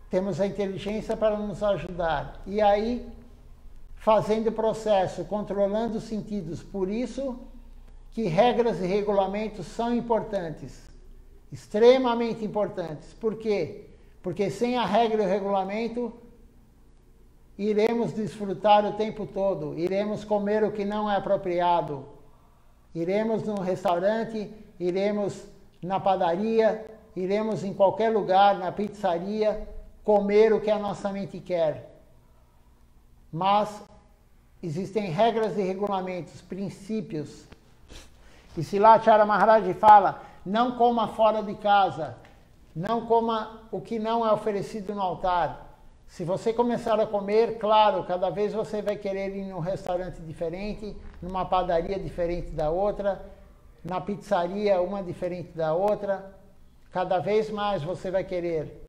Temos a inteligência para nos ajudar. E aí, fazendo o processo, controlando os sentidos. Por isso que regras e regulamentos são importantes. Extremamente importantes. Por quê? Porque sem a regra e o regulamento, iremos desfrutar o tempo todo. Iremos comer o que não é apropriado. Iremos no restaurante, iremos na padaria, iremos em qualquer lugar, na pizzaria, comer o que a nossa mente quer. Mas existem regras e regulamentos, princípios. E Silachara Maharaj fala, não coma fora de casa, não coma o que não é oferecido no altar. Se você começar a comer, claro, cada vez você vai querer ir num restaurante diferente, numa padaria diferente da outra, na pizzaria uma diferente da outra. cada vez mais você vai querer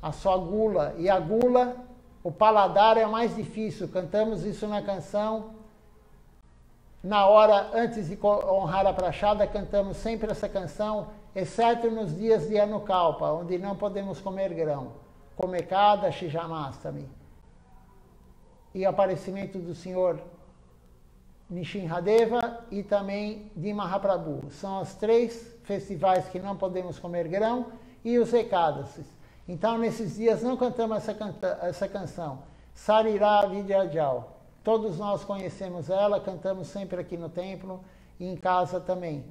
a sua gula. E a gula, o paladar é o mais difícil. Cantamos isso na canção. Na hora, antes de honrar a prachada, cantamos sempre essa canção, exceto nos dias de Anukalpa, onde não podemos comer grão. Komekada, Shijamastami. E o aparecimento do Senhor Nishinradeva e também de Mahaprabhu. São os 3 festivais que não podemos comer grão e os Ekadasis. Então, nesses dias, não cantamos essa canção. Sarira Vidyajal. Todos nós conhecemos ela, cantamos sempre aqui no templo e em casa também.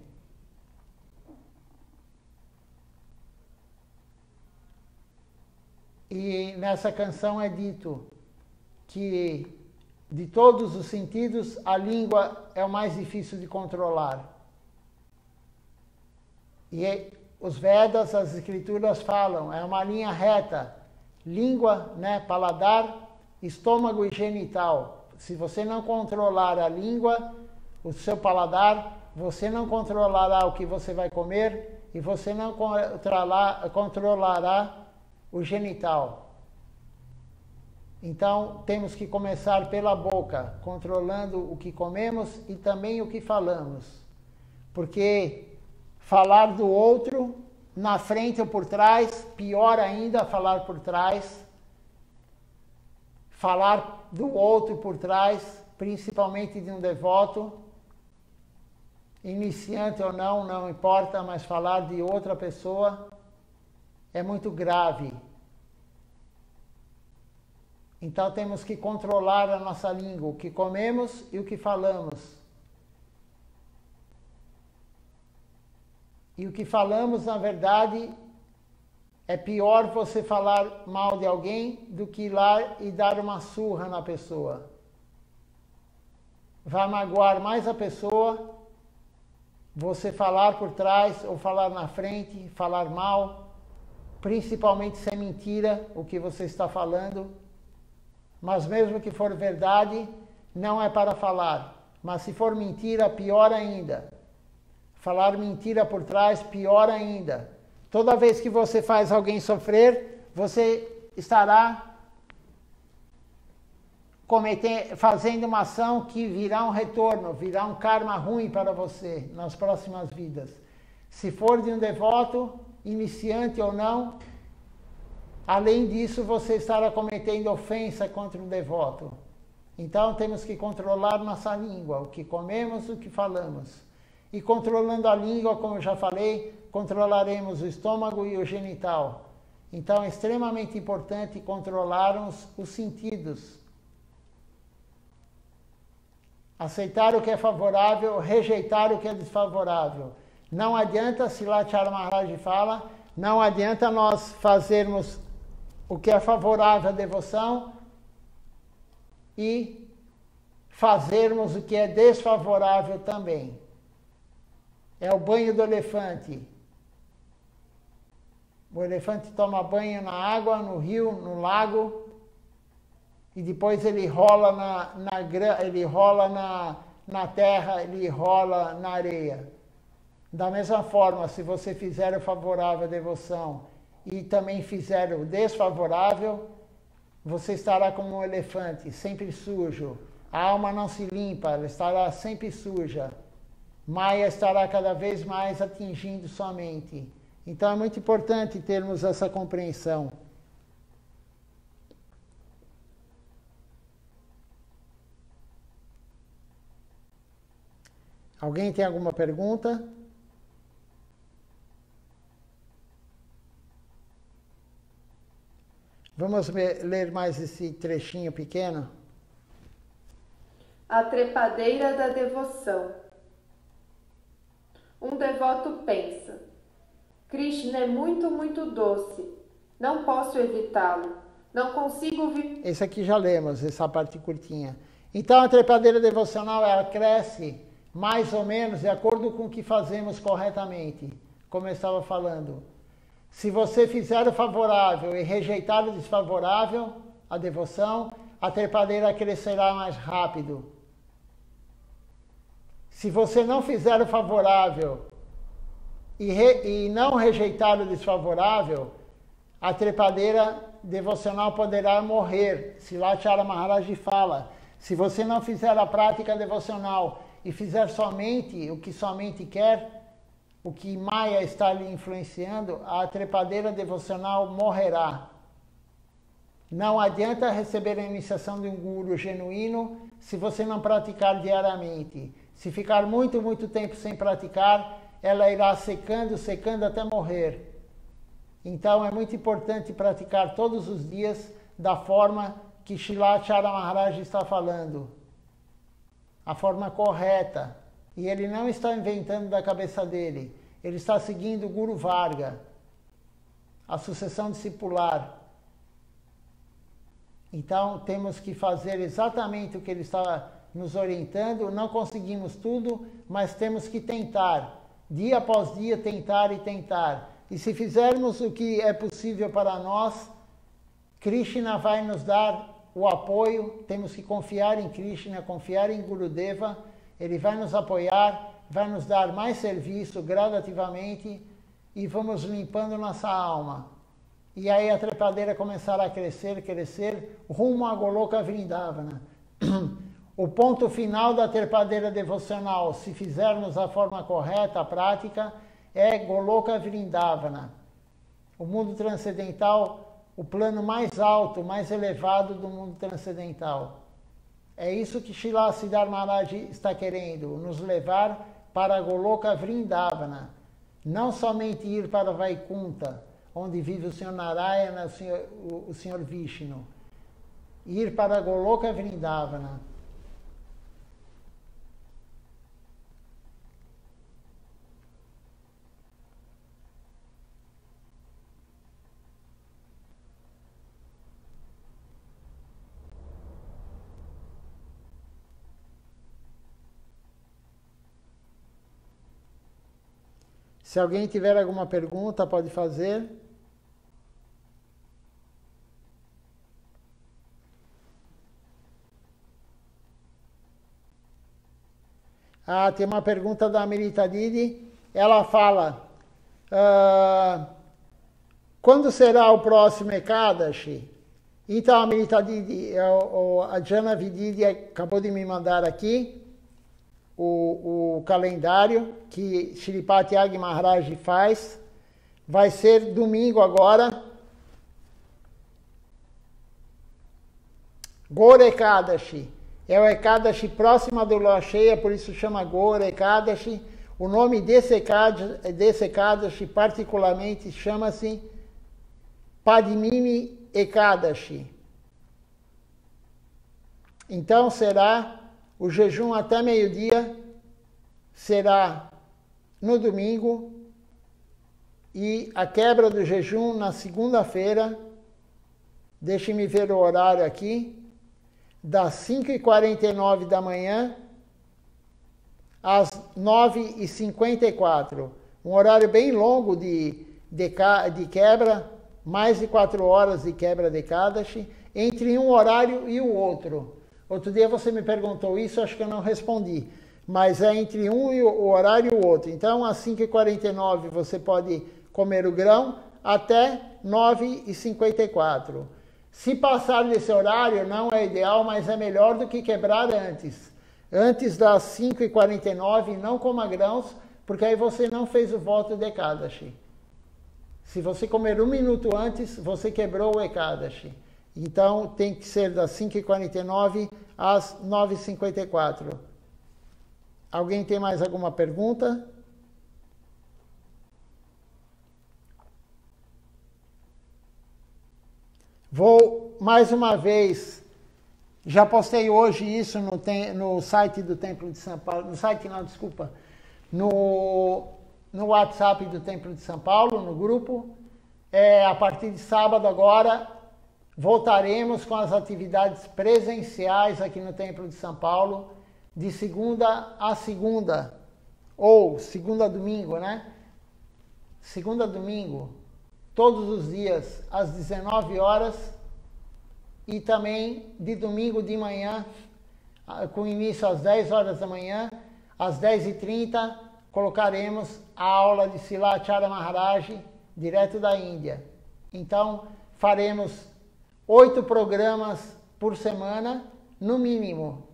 E nessa canção é dito que, de todos os sentidos, a língua é o mais difícil de controlar. E os Vedas, as escrituras falam, é uma linha reta. Língua, né, paladar, estômago e genital. Se você não controlar a língua, o seu paladar, você não controlará o que você vai comer e você não controlará o genital. Então, temos que começar pela boca, controlando o que comemos e também o que falamos. Porque falar do outro, na frente ou por trás, pior ainda falar por trás. Falar do outro por trás, principalmente de um devoto, iniciante ou não, não importa, mas falar de outra pessoa é muito grave. Então temos que controlar a nossa língua, o que comemos e o que falamos. E o que falamos, na verdade, é pior você falar mal de alguém do que ir lá e dar uma surra na pessoa. Vai magoar mais a pessoa, você falar por trás ou falar na frente, falar mal, principalmente se é mentira o que você está falando. Mas mesmo que for verdade, não é para falar. Mas se for mentira, pior ainda. Falar mentira por trás, pior ainda. Toda vez que você faz alguém sofrer, você estará fazendo uma ação que virá um retorno, virá um karma ruim para você nas próximas vidas. Se for de um devoto, iniciante ou não, além disso, você estará cometendo ofensa contra o devoto. Então, temos que controlar nossa língua, o que comemos, o que falamos. E controlando a língua, como eu já falei, controlaremos o estômago e o genital. Então, é extremamente importante controlarmos os sentidos. Aceitar o que é favorável, rejeitar o que é desfavorável. Não adianta, Silachara Maharaj fala, não adianta nós fazermos o que é favorável à devoção e fazermos o que é desfavorável também. É o banho do elefante. O elefante toma banho na água, no rio, no lago, e depois ele rola na terra, ele rola na areia. Da mesma forma, se você fizer o favorável à devoção e também fizer o desfavorável, você estará como um elefante, sempre sujo. A alma não se limpa, ela estará sempre suja. Maya estará cada vez mais atingindo sua mente. Então é muito importante termos essa compreensão. Alguém tem alguma pergunta? Vamos ler mais esse trechinho pequeno? A trepadeira da devoção. Um devoto pensa: Krishna é muito, muito doce. Não posso evitá-lo. Não consigo viver. Esse aqui já lemos, essa parte curtinha. Então a trepadeira devocional, ela cresce mais ou menos de acordo com o que fazemos corretamente, como eu estava falando. Se você fizer o favorável e rejeitar o desfavorável, a devoção, a trepadeira crescerá mais rápido. Se você não fizer o favorável e não rejeitar o desfavorável, a trepadeira devocional poderá morrer. Silachara Maharaj fala, se você não fizer a prática devocional e fizer somente o que somente quer, o que Maya está lhe influenciando, a trepadeira devocional morrerá. Não adianta receber a iniciação de um guru genuíno se você não praticar diariamente. Se ficar muito tempo sem praticar, ela irá secando até morrer. Então é muito importante praticar todos os dias da forma que Silachara Maharaj está falando. A forma correta. E ele não está inventando da cabeça dele. Ele está seguindo o Guru Varga, a sucessão discipular. Então temos que fazer exatamente o que ele está nos orientando. Não conseguimos tudo, mas temos que tentar. Dia após dia tentar e tentar. E se fizermos o que é possível para nós, Krishna vai nos dar o apoio. Temos que confiar em Krishna, confiar em Gurudeva. Ele vai nos apoiar, vai nos dar mais serviço gradativamente e vamos limpando nossa alma. E aí a trepadeira começará a crescer, rumo a Goloka Vrindavana. O ponto final da trepadeira devocional, se fizermos a forma correta, a prática, é Goloka Vrindavana. O mundo transcendental, o plano mais alto, mais elevado do mundo transcendental. É isso que Srila Siddhar Maharaj está querendo, nos levar para Goloka Vrindavana. Não somente ir para Vaikunta, onde vive o Senhor Narayana, o Senhor Vishnu. Ir para Goloka Vrindavana. Se alguém tiver alguma pergunta, pode fazer. Ah, tem uma pergunta da Amrita Didi. Ela fala, quando será o próximo Ekadashi? Então, a Amrita Didi, a Jana Vididi acabou de me mandar aqui o calendário que Shripati Agi Maharaj faz. Vai ser domingo agora. Gora Ekadashi. É o Ekadashi próximo da lua cheia, por isso chama Gora Ekadashi. O nome desse Ekadashi particularmente chama-se Padmini Ekadashi. Então será o jejum até meio-dia, será no domingo, e a quebra do jejum na segunda-feira. Deixe-me ver o horário aqui. Das 5h49 da manhã às 9h54. Um horário bem longo de quebra, mais de 4 horas de quebra de Ekadashi, entre um horário e o outro. Outro dia você me perguntou isso, acho que eu não respondi. Mas é entre um e o horário e o outro. Então, às 5h49 você pode comer o grão até 9h54. Se passar desse horário, não é ideal, mas é melhor do que quebrar antes. Antes das 5h49, não coma grãos, porque aí você não fez o voto de Ekadashi. Se você comer 1 minuto antes, você quebrou o Ekadashi. Então, tem que ser das 5h49 às 9h54. Alguém tem mais alguma pergunta? Vou, mais uma vez, já postei hoje isso no site do Templo de São Paulo, no site não, desculpa, no WhatsApp do Templo de São Paulo, no grupo. A partir de sábado agora, voltaremos com as atividades presenciais aqui no Templo de São Paulo, de segunda a segunda, ou segunda a domingo, né? Segunda a domingo, todos os dias, às 19 horas, e também de domingo de manhã, com início às 10 horas da manhã, às 10h30, colocaremos a aula de Silacharya Maharaj direto da Índia. Então, faremos 8 programas por semana, no mínimo.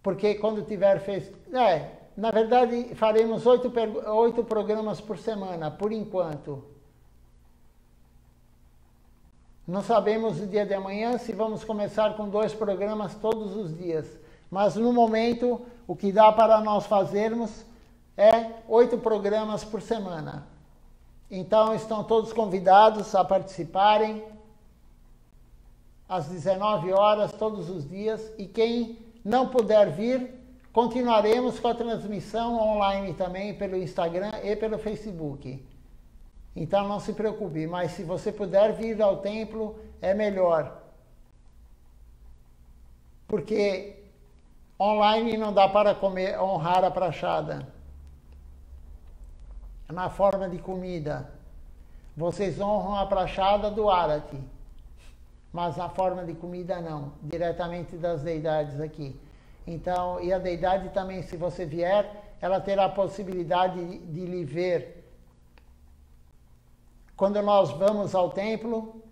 Porque quando tiver feito... na verdade, faremos 8 programas por semana, por enquanto. Não sabemos o dia de amanhã se vamos começar com 2 programas todos os dias. Mas, no momento, o que dá para nós fazermos é 8 programas por semana. Então, estão todos convidados a participarem às 19 horas, todos os dias. E quem não puder vir, continuaremos com a transmissão online também pelo Instagram e pelo Facebook. Então, não se preocupe, mas se você puder vir ao templo, é melhor. Porque online não dá para honrar a prachada na forma de comida. Vocês honram a prachada do Arati, mas na forma de comida não, diretamente das deidades aqui. Então, e a deidade também, se você vier, ela terá a possibilidade de lhe ver. Quando nós vamos ao templo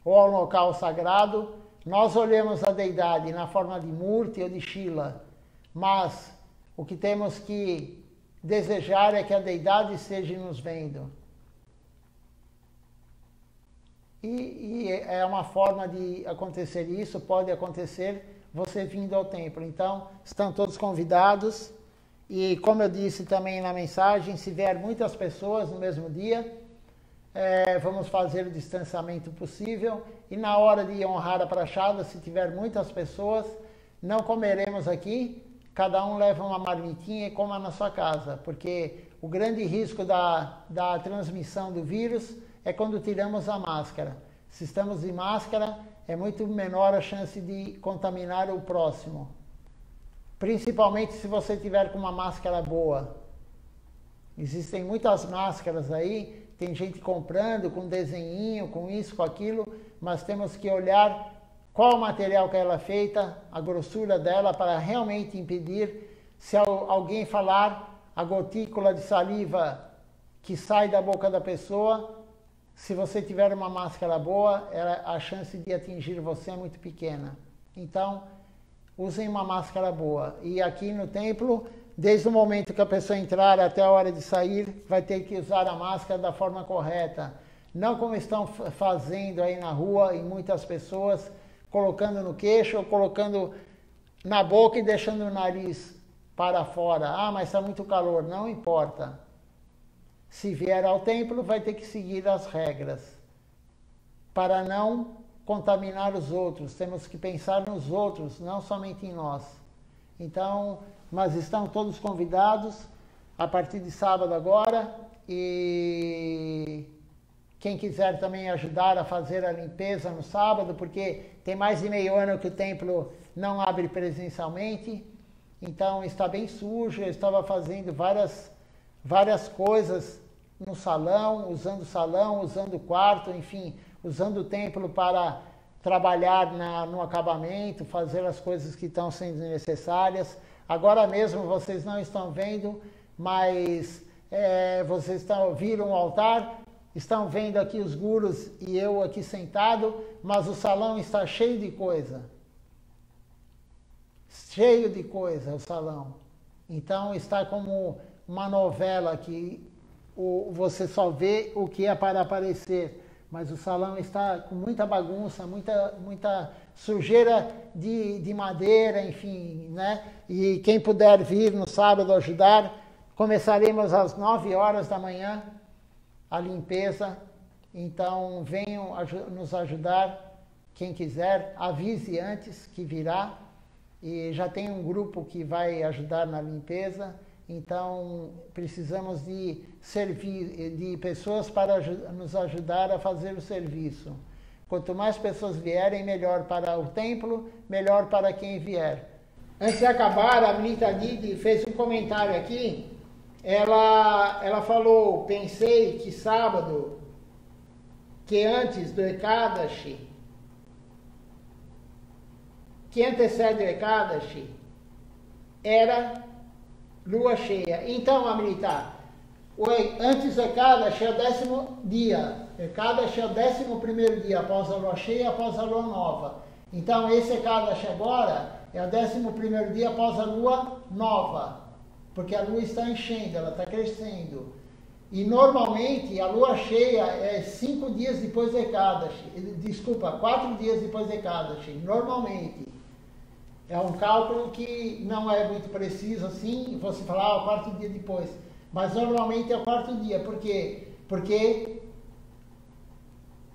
ou ao local sagrado, nós olhamos a deidade na forma de Murti ou de Shila, mas o que temos que desejar é que a deidade esteja nos vendo. E é uma forma de acontecer isso, pode acontecer você vindo ao templo. Então, estão todos convidados. E como eu disse também na mensagem, se vier muitas pessoas no mesmo dia, vamos fazer o distanciamento possível. E na hora de honrar a prachada, se tiver muitas pessoas, não comeremos aqui. Cada um leva uma marmitinha e coma na sua casa. Porque o grande risco da transmissão do vírus é quando tiramos a máscara. Se estamos de máscara, é muito menor a chance de contaminar o próximo. Principalmente se você tiver com uma máscara boa. Existem muitas máscaras aí, tem gente comprando com desenhinho, com isso, com aquilo, mas temos que olhar qual o material que ela é feita, a grossura dela, para realmente impedir, se alguém falar a gotícula de saliva que sai da boca da pessoa, se você tiver uma máscara boa, a chance de atingir você é muito pequena. Então, usem uma máscara boa. E aqui no templo, desde o momento que a pessoa entrar até a hora de sair, vai ter que usar a máscara da forma correta. Não como estão fazendo aí na rua, e muitas pessoas colocando no queixo ou colocando na boca e deixando o nariz para fora. Ah, mas está muito calor. Não importa. Se vier ao templo, vai ter que seguir as regras. Para não contaminar os outros. Temos que pensar nos outros, não somente em nós. Então, mas estão todos convidados a partir de sábado agora. E quem quiser também ajudar a fazer a limpeza no sábado, porque tem mais de meio ano que o templo não abre presencialmente. Então está bem sujo. Eu estava fazendo várias coisas no salão, usando o quarto, enfim, usando o templo para trabalhar no acabamento, fazer as coisas que estão sendo necessárias. Agora mesmo vocês não estão vendo, mas vocês viram o altar, estão vendo aqui os gurus e eu aqui sentado, mas o salão está cheio de coisa. Cheio de coisa o salão. Então está como uma novela que você só vê o que é para aparecer, mas o salão está com muita bagunça, muita sujeira de madeira, enfim, né? E quem puder vir no sábado ajudar, começaremos às 9 horas da manhã a limpeza. Então venham nos ajudar, quem quiser, avise antes que virá. E já tem um grupo que vai ajudar na limpeza. Então, precisamos de pessoas para nos ajudar a fazer o serviço. Quanto mais pessoas vierem, melhor para o templo, melhor para quem vier. Antes de acabar, a Amrita Didi fez um comentário aqui. Ela falou, pensei que sábado, que antes do Ekadashi, que antecede o Ekadashi, era lua cheia. Então, Amrita, antes da Ekadashi é o 10º dia. Ekadashi é o 11º dia após a lua cheia, após a lua nova. Então, esse Ekadashi agora é o 11º dia após a lua nova. Porque a lua está enchendo, ela está crescendo. E normalmente a lua cheia é 5 dias depois da Ekadashi. Desculpa, 4 dias depois da Ekadashi. Normalmente. É um cálculo que não é muito preciso assim, você falar o 4º dia depois. Mas normalmente é o 4º dia. Por quê? Porque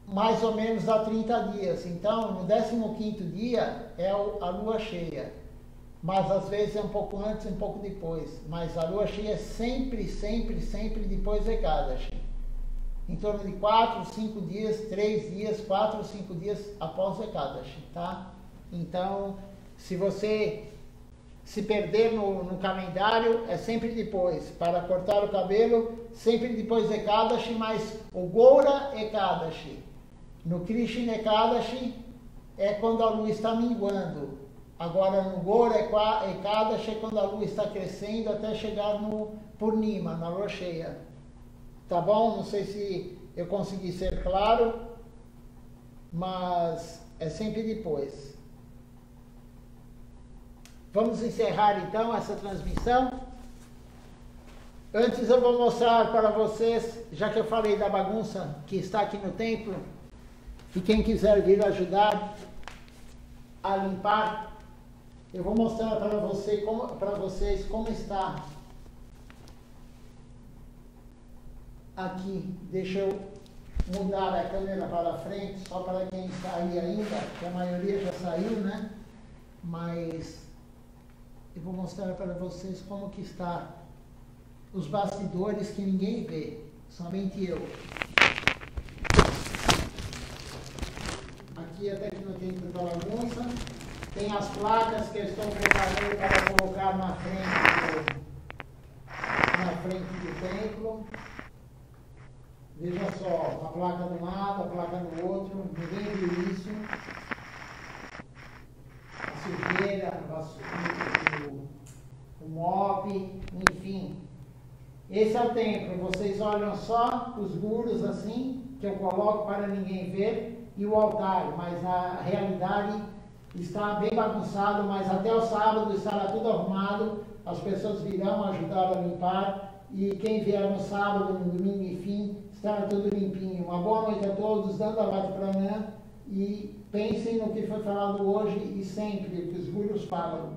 mais ou menos dá 30 dias. Então, no 15º dia é a lua cheia. Mas às vezes é um pouco antes, um pouco depois. Mas a lua cheia é sempre depois da Ekadashi. Em torno de 4, 5 dias, 3 dias, 4 ou 5 dias após a Ekadashi, tá? Então, se você se perder no calendário, é sempre depois. Para cortar o cabelo, sempre depois da Ekadashi, mas o Goura Ekadashi. No Krishna Ekadashi é quando a lua está minguando. Agora no Goura Ekadashi é quando a lua está crescendo até chegar no Purnima, na lua cheia. Tá bom? Não sei se eu consegui ser claro, mas é sempre depois. Vamos encerrar então essa transmissão. Antes eu vou mostrar para vocês, já que eu falei da bagunça que está aqui no templo, e quem quiser vir ajudar a limpar, eu vou mostrar para vocês como está aqui. Deixa eu mudar a câmera para frente, só para quem está aí ainda, que a maioria já saiu, né? Mas eu vou mostrar para vocês como que está os bastidores que ninguém vê, somente eu. Aqui até que não tem tanta bagunça. Tem as placas que eu estou preparando para colocar na frente do templo. Veja só, uma placa de um lado, a placa do outro, ninguém viu isso. A sujeira, o mop, enfim. Esse é o templo. Vocês olham só os gurus assim, que eu coloco para ninguém ver, e o altar, mas a realidade está bem bagunçado, mas até o sábado estará tudo arrumado, as pessoas virão ajudar a limpar, e quem vier no sábado, no domingo, enfim, estará tudo limpinho. Uma boa noite a todos, Dandavati Pranam, e pensem no que foi falado hoje e sempre, o que os gurus falam.